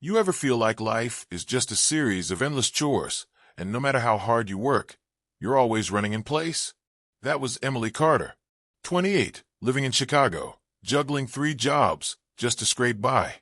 You ever feel like life is just a series of endless chores, and no matter how hard you work, you're always running in place? That was Emily Carter, 28, living in Chicago, juggling 3 jobs just to scrape by.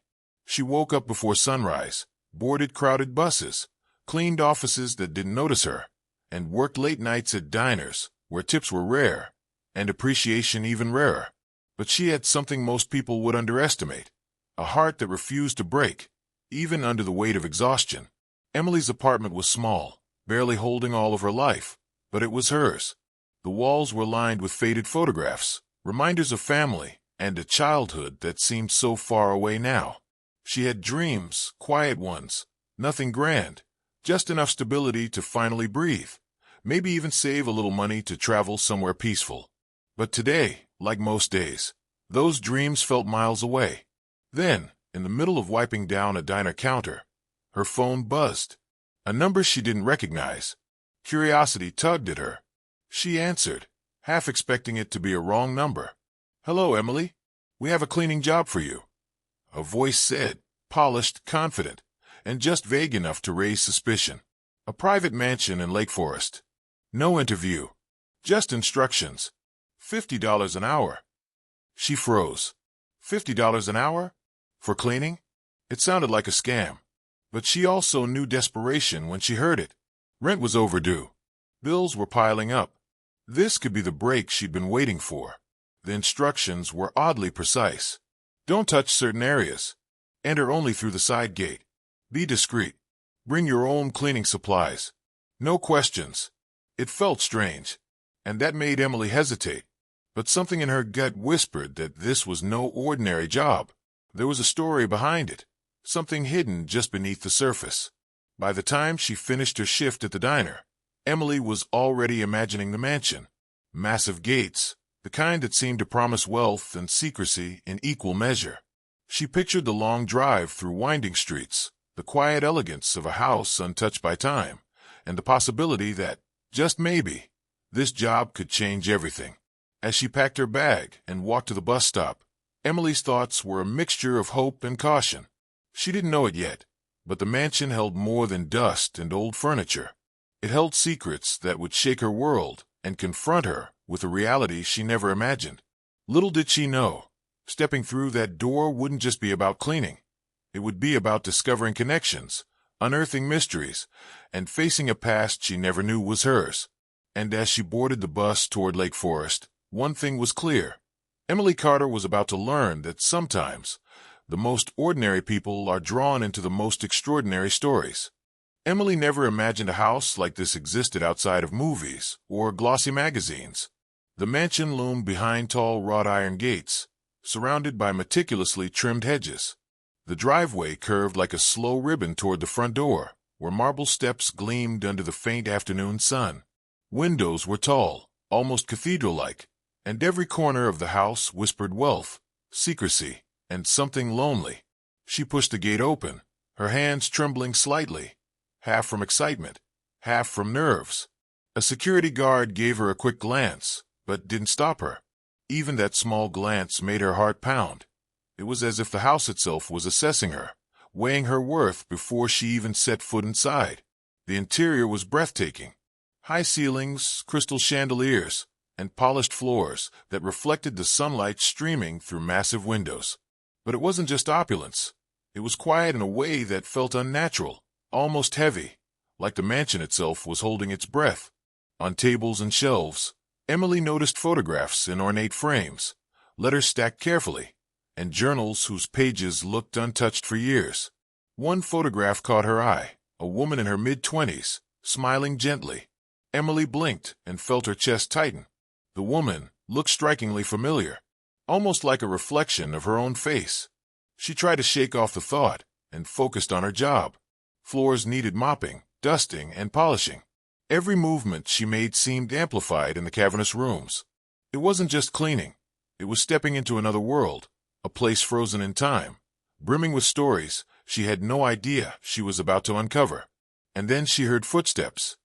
She woke up before sunrise, boarded crowded buses, cleaned offices that didn't notice her, and worked late nights at diners where tips were rare and appreciation even rarer. But she had something most people would underestimate, a heart that refused to break, even under the weight of exhaustion. Emily's apartment was small, barely holding all of her life, but it was hers. The walls were lined with faded photographs, reminders of family and a childhood that seemed so far away now. She had dreams, quiet ones, nothing grand, just enough stability to finally breathe, maybe even save a little money to travel somewhere peaceful. But today, like most days, those dreams felt miles away. Then, in the middle of wiping down a diner counter, her phone buzzed. A number she didn't recognize. Curiosity tugged at her. She answered, half expecting it to be a wrong number. "Hello, Emily. We have a cleaning job for you," a voice said, polished, confident, and just vague enough to raise suspicion. "A private mansion in Lake Forest. No interview. Just instructions. $50 an hour." She froze. $50 an hour? For cleaning? It sounded like a scam. But she also knew desperation when she heard it. Rent was overdue. Bills were piling up. This could be the break she'd been waiting for. The instructions were oddly precise. Don't touch certain areas. Enter only through the side gate. Be discreet. Bring your own cleaning supplies. No questions. It felt strange, and that made Emily hesitate. But something in her gut whispered that this was no ordinary job. There was a story behind it, something hidden just beneath the surface. By the time she finished her shift at the diner, Emily was already imagining the mansion. Massive gates, the kind that seemed to promise wealth and secrecy in equal measure. She pictured the long drive through winding streets, the quiet elegance of a house untouched by time, and the possibility that, just maybe, this job could change everything. As she packed her bag and walked to the bus stop, Emily's thoughts were a mixture of hope and caution. She didn't know it yet, but the mansion held more than dust and old furniture. It held secrets that would shake her world and confront her with a reality she never imagined. Little did she know, stepping through that door wouldn't just be about cleaning. It would be about discovering connections, unearthing mysteries, and facing a past she never knew was hers. And as she boarded the bus toward Lake Forest, one thing was clear. Emily Carter was about to learn that sometimes the most ordinary people are drawn into the most extraordinary stories. Emily never imagined a house like this existed outside of movies or glossy magazines. The mansion loomed behind tall wrought iron gates, surrounded by meticulously trimmed hedges. The driveway curved like a slow ribbon toward the front door, where marble steps gleamed under the faint afternoon sun. Windows were tall, almost cathedral-like, and every corner of the house whispered wealth, secrecy, and something lonely. She pushed the gate open, her hands trembling slightly, half from excitement, half from nerves. A security guard gave her a quick glance, but didn't stop her. Even that small glance made her heart pound. It was as if the house itself was assessing her, weighing her worth before she even set foot inside. The interior was breathtaking. High ceilings, crystal chandeliers, and polished floors that reflected the sunlight streaming through massive windows. But it wasn't just opulence. It was quiet in a way that felt unnatural, almost heavy, like the mansion itself was holding its breath. On tables and shelves, Emily noticed photographs in ornate frames, letters stacked carefully, and journals whose pages looked untouched for years. One photograph caught her eye, a woman in her mid-20s, smiling gently. Emily blinked and felt her chest tighten. The woman looked strikingly familiar, almost like a reflection of her own face. She tried to shake off the thought and focused on her job. Floors needed mopping, dusting, and polishing. Every movement she made seemed amplified in the cavernous rooms. It wasn't just cleaning. It was stepping into another world, a place frozen in time, brimming with stories she had no idea she was about to uncover. And then she heard footsteps.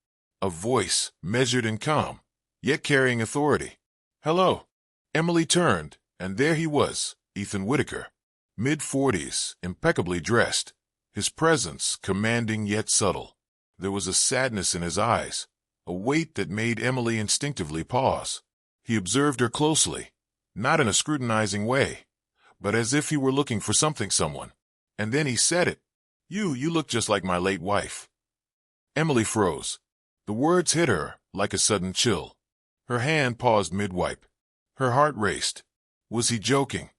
A voice, measured and calm, yet carrying authority. "Hello." Emily turned, and there he was, Ethan Whitaker. Mid-40s, impeccably dressed, his presence commanding yet subtle. There was a sadness in his eyes, a weight that made Emily instinctively pause. He observed her closely, not in a scrutinizing way, but as if he were looking for someone. And then he said it. You look just like my late wife." Emily froze. The words hit her like a sudden chill. Her hand paused mid-wipe. Her heart raced. Was he joking?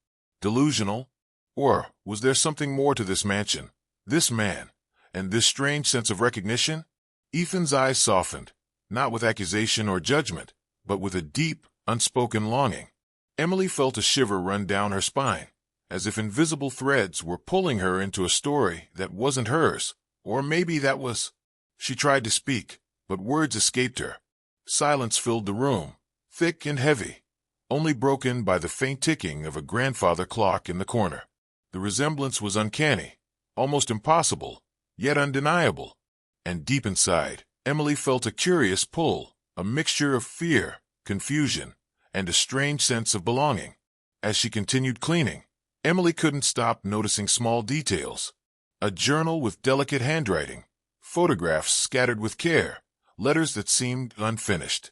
Delusional? Or was there something more to this mansion, this man, and this strange sense of recognition? Ethan's eyes softened, not with accusation or judgment, but with a deep, unspoken longing. Emily felt a shiver run down her spine, as if invisible threads were pulling her into a story that wasn't hers, or maybe that was... She tried to speak, but words escaped her. Silence filled the room, thick and heavy, only broken by the faint ticking of a grandfather clock in the corner. The resemblance was uncanny, almost impossible, yet undeniable. And deep inside, Emily felt a curious pull, a mixture of fear, confusion, and a strange sense of belonging. As she continued cleaning, Emily couldn't stop noticing small details. A journal with delicate handwriting, photographs scattered with care, letters that seemed unfinished.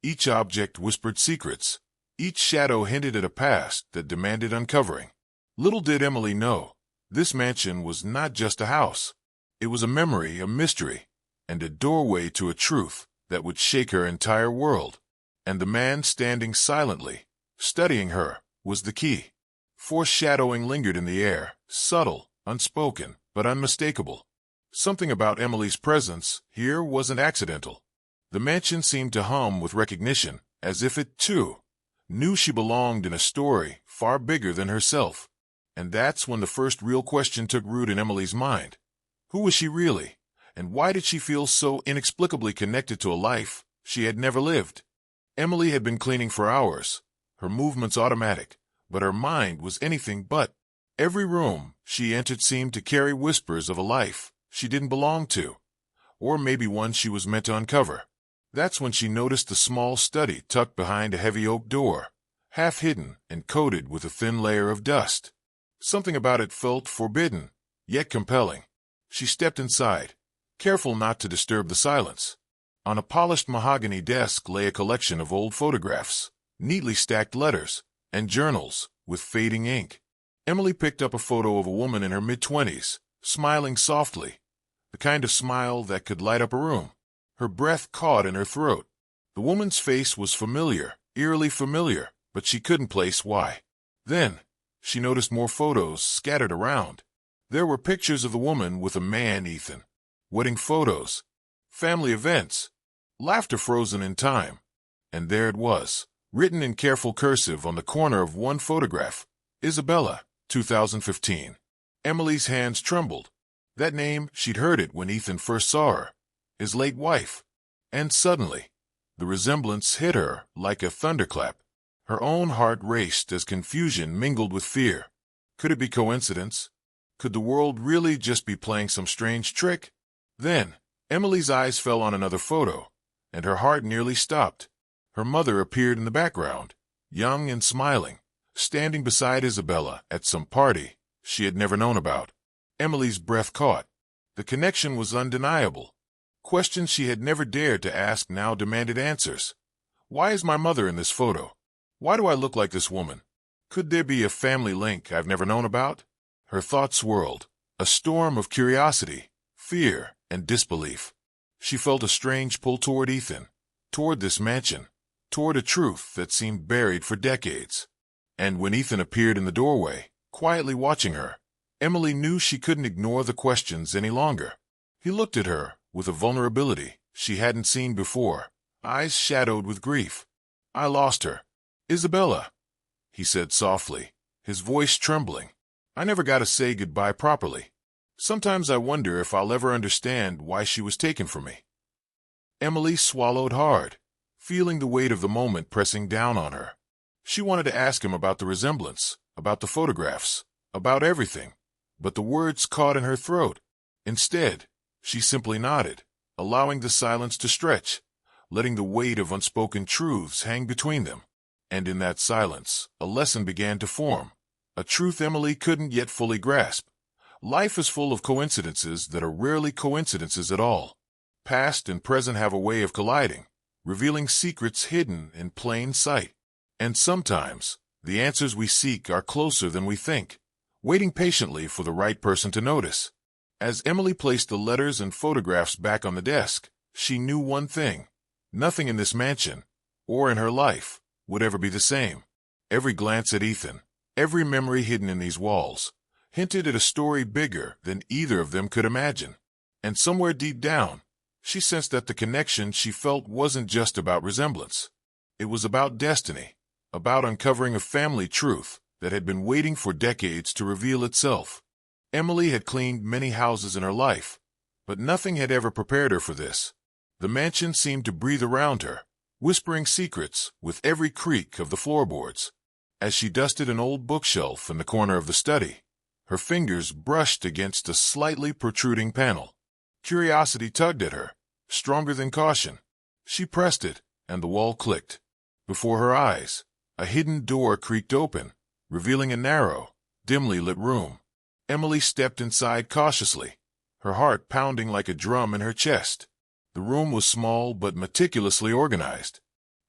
Each object whispered secrets. Each shadow hinted at a past that demanded uncovering. Little did Emily know, this mansion was not just a house. It was a memory, a mystery, and a doorway to a truth that would shake her entire world. And the man standing silently, studying her, was the key. Foreshadowing lingered in the air, subtle, unspoken, but unmistakable. Something about Emily's presence here wasn't accidental. The mansion seemed to hum with recognition, as if it, too, knew she belonged in a story far bigger than herself. And that's when the first real question took root in Emily's mind. Who was she really? And why did she feel so inexplicably connected to a life she had never lived? Emily had been cleaning for hours, her movements automatic, but her mind was anything but. Every room she entered seemed to carry whispers of a life she didn't belong to, or maybe one she was meant to uncover. That's when she noticed the small study tucked behind a heavy oak door, half hidden and coated with a thin layer of dust. Something about it felt forbidden, yet compelling. She stepped inside, careful not to disturb the silence. On a polished mahogany desk lay a collection of old photographs, neatly stacked letters, and journals with fading ink. Emily picked up a photo of a woman in her mid-20s, smiling softly, the kind of smile that could light up a room. Her breath caught in her throat. The woman's face was familiar, eerily familiar, but she couldn't place why. Then, she noticed more photos scattered around. There were pictures of the woman with a man, Ethan. Wedding photos. Family events. Laughter frozen in time. And there it was, written in careful cursive on the corner of one photograph. Isabella, 2015. Emily's hands trembled. That name, she'd heard it when Ethan first saw her. His late wife. And suddenly, the resemblance hit her like a thunderclap. Her own heart raced as confusion mingled with fear. Could it be coincidence? Could the world really just be playing some strange trick? Then, Emily's eyes fell on another photo, and her heart nearly stopped. Her mother appeared in the background, young and smiling, standing beside Isabella at some party she had never known about. Emily's breath caught. The connection was undeniable. Questions she had never dared to ask now demanded answers. Why is my mother in this photo? Why do I look like this woman? Could there be a family link I've never known about? Her thoughts swirled, a storm of curiosity, fear, and disbelief. She felt a strange pull toward Ethan, toward this mansion, toward a truth that seemed buried for decades. And when Ethan appeared in the doorway, quietly watching her, Emily knew she couldn't ignore the questions any longer. He looked at her with a vulnerability she hadn't seen before, eyes shadowed with grief. I lost her. Isabella, he said softly, his voice trembling. I never got to say goodbye properly. Sometimes I wonder if I'll ever understand why she was taken from me. Emily swallowed hard, feeling the weight of the moment pressing down on her. She wanted to ask him about the resemblance, about the photographs, about everything, but the words caught in her throat. Instead, she simply nodded, allowing the silence to stretch, letting the weight of unspoken truths hang between them. And in that silence, a lesson began to form, a truth Emily couldn't yet fully grasp. Life is full of coincidences that are rarely coincidences at all. Past and present have a way of colliding, revealing secrets hidden in plain sight. And sometimes, the answers we seek are closer than we think, waiting patiently for the right person to notice. As Emily placed the letters and photographs back on the desk, she knew one thing: nothing in this mansion, or in her life, would ever be the same. Every glance at Ethan, every memory hidden in these walls, hinted at a story bigger than either of them could imagine. And somewhere deep down, she sensed that the connection she felt wasn't just about resemblance. It was about destiny, about uncovering a family truth that had been waiting for decades to reveal itself. Emily had cleaned many houses in her life, but nothing had ever prepared her for this. The mansion seemed to breathe around her, whispering secrets with every creak of the floorboards. As she dusted an old bookshelf in the corner of the study, her fingers brushed against a slightly protruding panel. Curiosity tugged at her, stronger than caution. She pressed it, and the wall clicked. Before her eyes, a hidden door creaked open, revealing a narrow, dimly lit room. Emily stepped inside cautiously, her heart pounding like a drum in her chest. The room was small but meticulously organized.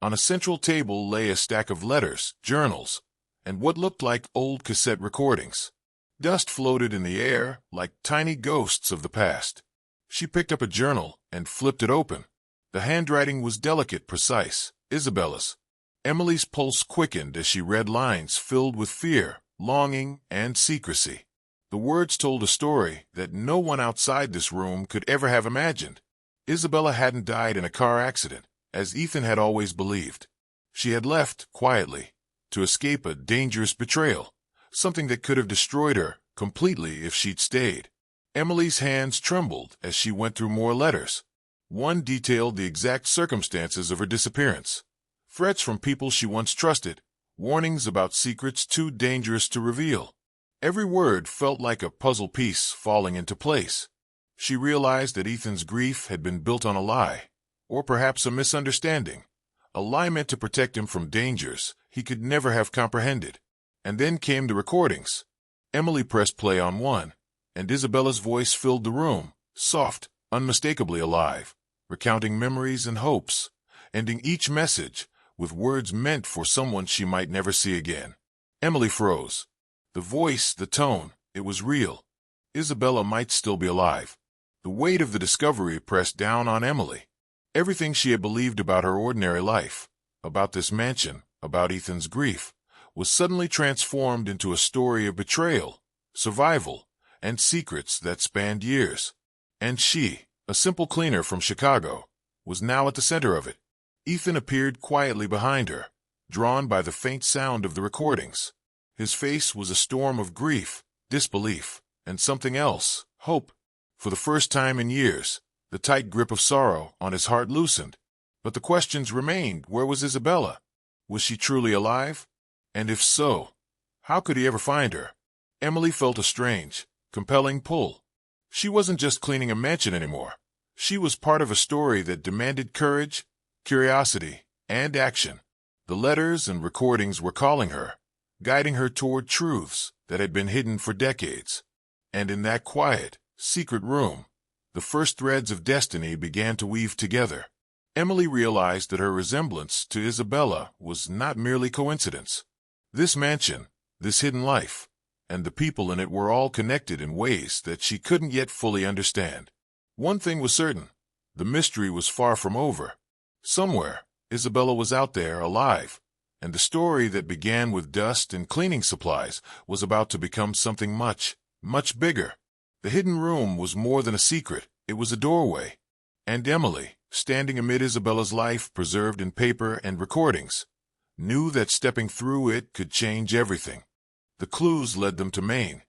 On a central table lay a stack of letters, journals, and what looked like old cassette recordings. Dust floated in the air like tiny ghosts of the past. She picked up a journal and flipped it open. The handwriting was delicate, precise, Isabella's. Emily's pulse quickened as she read lines filled with fear, longing, and secrecy. The words told a story that no one outside this room could ever have imagined. Isabella hadn't died in a car accident, as Ethan had always believed. She had left, quietly, to escape a dangerous betrayal, something that could have destroyed her completely if she'd stayed. Emily's hands trembled as she went through more letters. One detailed the exact circumstances of her disappearance. Threats from people she once trusted, warnings about secrets too dangerous to reveal. Every word felt like a puzzle piece falling into place. She realized that Ethan's grief had been built on a lie, or perhaps a misunderstanding, a lie meant to protect him from dangers he could never have comprehended. And then came the recordings. Emily pressed play on one, and Isabella's voice filled the room, soft, unmistakably alive, recounting memories and hopes, ending each message with words meant for someone she might never see again. Emily froze. The voice, the tone, it was real. Isabella might still be alive. The weight of the discovery pressed down on Emily. Everything she had believed about her ordinary life, about this mansion, about Ethan's grief, was suddenly transformed into a story of betrayal, survival, and secrets that spanned years. And she, a simple cleaner from Chicago, was now at the center of it. Ethan appeared quietly behind her, drawn by the faint sound of the recordings. His face was a storm of grief, disbelief, and something else, hope. For the first time in years, the tight grip of sorrow on his heart loosened. But the questions remained. Where was Isabella? Was she truly alive? And if so, how could he ever find her? Emily felt a strange, compelling pull. She wasn't just cleaning a mansion anymore. She was part of a story that demanded courage, curiosity, and action. The letters and recordings were calling her, guiding her toward truths that had been hidden for decades. And in that quiet, secret room, the first threads of destiny began to weave together. Emily realized that her resemblance to Isabella was not merely coincidence. This mansion, this hidden life, and the people in it were all connected in ways that she couldn't yet fully understand. One thing was certain: the mystery was far from over. Somewhere, Isabella was out there, alive, and the story that began with dust and cleaning supplies was about to become something much, much bigger. The hidden room was more than a secret, it was a doorway. And Emily, standing amid Isabella's life preserved in paper and recordings, knew that stepping through it could change everything. The clues led them to Maine,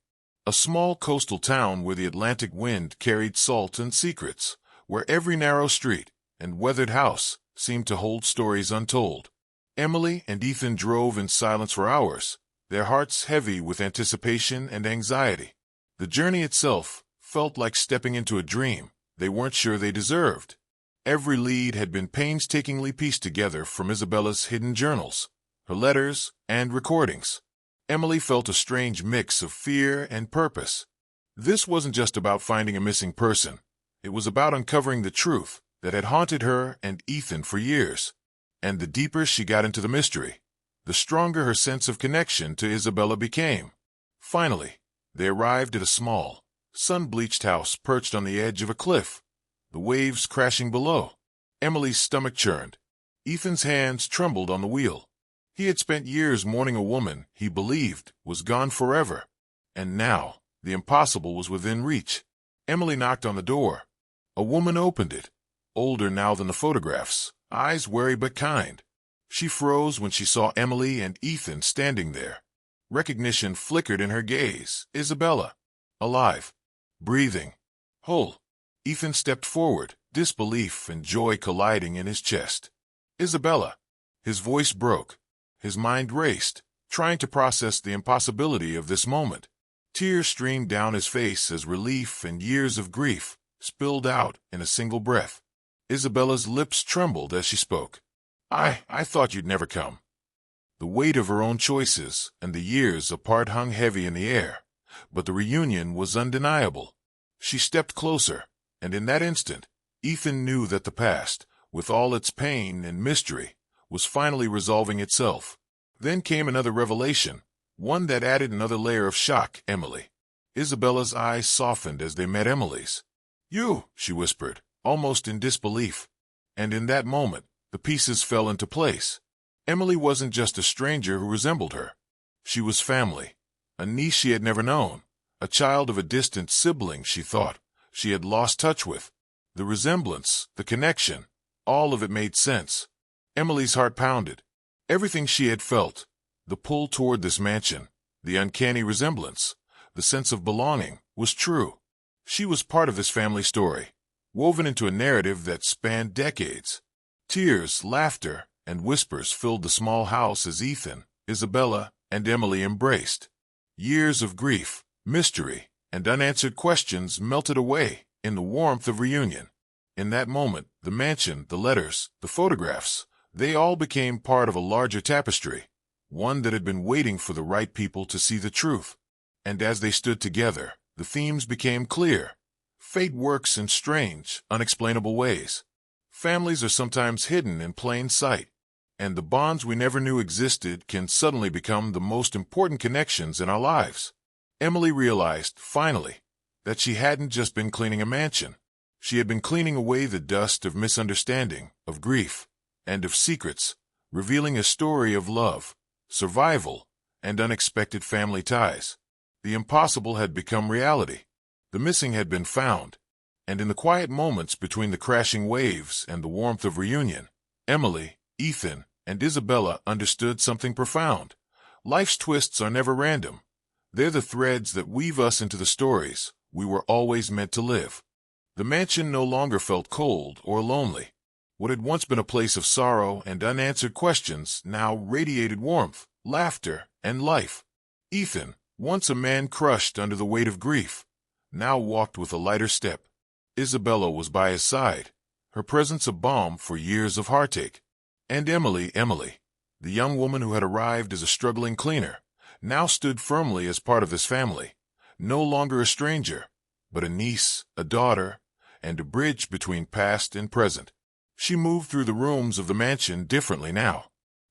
a small coastal town where the Atlantic wind carried salt and secrets, where every narrow street and weathered house seemed to hold stories untold. Emily and Ethan drove in silence for hours, their hearts heavy with anticipation and anxiety. The journey itself felt like stepping into a dream they weren't sure they deserved. Every lead had been painstakingly pieced together from Isabella's hidden journals, her letters, and recordings. Emily felt a strange mix of fear and purpose. This wasn't just about finding a missing person. It was about uncovering the truth that had haunted her and Ethan for years. And the deeper she got into the mystery, the stronger her sense of connection to Isabella became. Finally, they arrived at a small, sun-bleached house perched on the edge of a cliff, the waves crashing below. Emily's stomach churned. Ethan's hands trembled on the wheel. He had spent years mourning a woman he believed was gone forever, and now the impossible was within reach. Emily knocked on the door. A woman opened it, older now than the photographs, eyes wary but kind. She froze when she saw Emily and Ethan standing there. Recognition flickered in her gaze. Isabella. Alive. Breathing. Whole. Ethan stepped forward, disbelief and joy colliding in his chest. Isabella. His voice broke. His mind raced, trying to process the impossibility of this moment. Tears streamed down his face as relief and years of grief spilled out in a single breath. Isabella's lips trembled as she spoke. I thought you'd never come. The weight of her own choices and the years apart hung heavy in the air, but the reunion was undeniable. She stepped closer, and in that instant, Ethan knew that the past, with all its pain and mystery, was finally resolving itself. Then came another revelation, one that added another layer of shock. Emily. Isabella's eyes softened as they met Emily's. You, she whispered, almost in disbelief. And in that moment, the pieces fell into place. Emily wasn't just a stranger who resembled her. She was family, a niece she had never known, a child of a distant sibling she thought she had lost touch with. The resemblance, the connection, all of it made sense. Emily's heart pounded. Everything she had felt, the pull toward this mansion, the uncanny resemblance, the sense of belonging, was true. She was part of this family story, woven into a narrative that spanned decades. Tears, laughter, and whispers filled the small house as Ethan, Isabella, and Emily embraced. Years of grief, mystery, and unanswered questions melted away in the warmth of reunion. In that moment, the mansion, the letters, the photographs, they all became part of a larger tapestry, one that had been waiting for the right people to see the truth. And as they stood together, the themes became clear. Fate works in strange, unexplainable ways. Families are sometimes hidden in plain sight, and the bonds we never knew existed can suddenly become the most important connections in our lives. Emily realized, finally, that she hadn't just been cleaning a mansion. She had been cleaning away the dust of misunderstanding, of grief, and of secrets, revealing a story of love, survival, and unexpected family ties. The impossible had become reality. The missing had been found, and in the quiet moments between the crashing waves and the warmth of reunion, Emily, Ethan, and Isabella understood something profound. Life's twists are never random. They're the threads that weave us into the stories we were always meant to live. The mansion no longer felt cold or lonely. What had once been a place of sorrow and unanswered questions now radiated warmth, laughter, and life. Ethan, once a man crushed under the weight of grief, now walked with a lighter step. Isabella was by his side, her presence a balm for years of heartache. And Emily, the young woman who had arrived as a struggling cleaner, now stood firmly as part of this family, no longer a stranger, but a niece, a daughter, and a bridge between past and present. She moved through the rooms of the mansion differently now.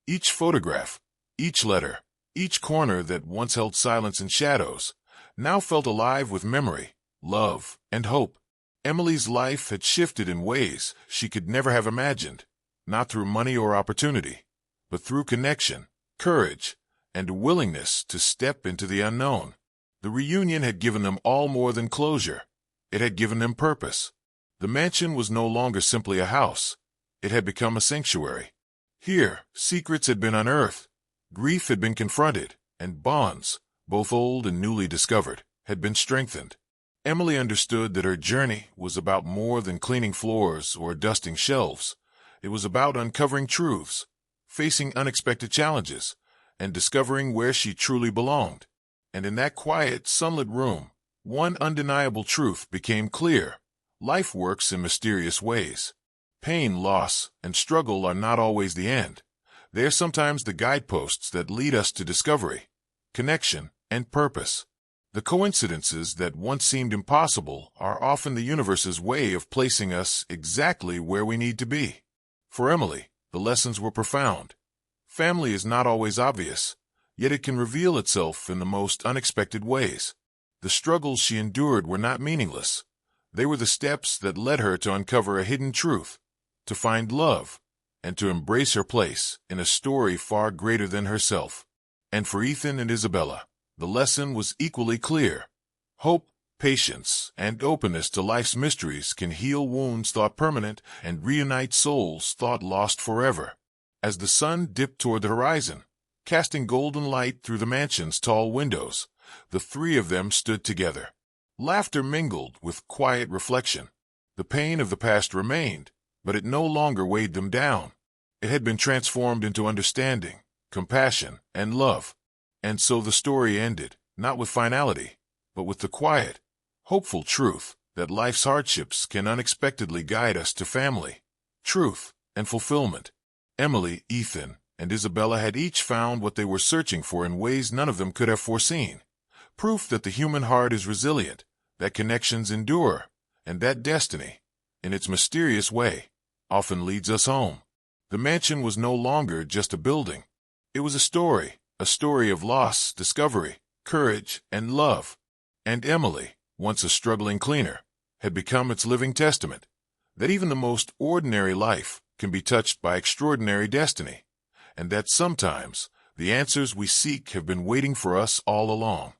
Each photograph, each letter, each corner that once held silence and shadows, now felt alive with memory, love, and hope. Emily's life had shifted in ways she could never have imagined, not through money or opportunity, but through connection, courage, and a willingness to step into the unknown. The reunion had given them all more than closure. It had given them purpose. The mansion was no longer simply a house. It had become a sanctuary. Here, secrets had been unearthed, grief had been confronted, and bonds, both old and newly discovered, had been strengthened. Emily understood that her journey was about more than cleaning floors or dusting shelves. It was about uncovering truths, facing unexpected challenges, and discovering where she truly belonged. And in that quiet, sunlit room, one undeniable truth became clear. Life works in mysterious ways. Pain, loss, and struggle are not always the end. They are sometimes the guideposts that lead us to discovery, connection, and purpose. The coincidences that once seemed impossible are often the universe's way of placing us exactly where we need to be. For Emily, the lessons were profound. Family is not always obvious, yet it can reveal itself in the most unexpected ways. The struggles she endured were not meaningless. They were the steps that led her to uncover a hidden truth, to find love, and to embrace her place in a story far greater than herself. And for Ethan and Isabella, the lesson was equally clear. Hope, patience, and openness to life's mysteries can heal wounds thought permanent and reunite souls thought lost forever. As the sun dipped toward the horizon, casting golden light through the mansion's tall windows, the three of them stood together. Laughter mingled with quiet reflection. The pain of the past remained, but it no longer weighed them down. It had been transformed into understanding, compassion, and love. And so the story ended, not with finality, but with the quiet, hopeful truth that life's hardships can unexpectedly guide us to family, truth, and fulfillment. Emily, Ethan, and Isabella had each found what they were searching for in ways none of them could have foreseen. Proof that the human heart is resilient, that connections endure, and that destiny, in its mysterious way, often leads us home. The mansion was no longer just a building. It was a story of loss, discovery, courage, and love. And Emily, once a struggling cleaner, had become its living testament, that even the most ordinary life can be touched by extraordinary destiny, and that sometimes the answers we seek have been waiting for us all along.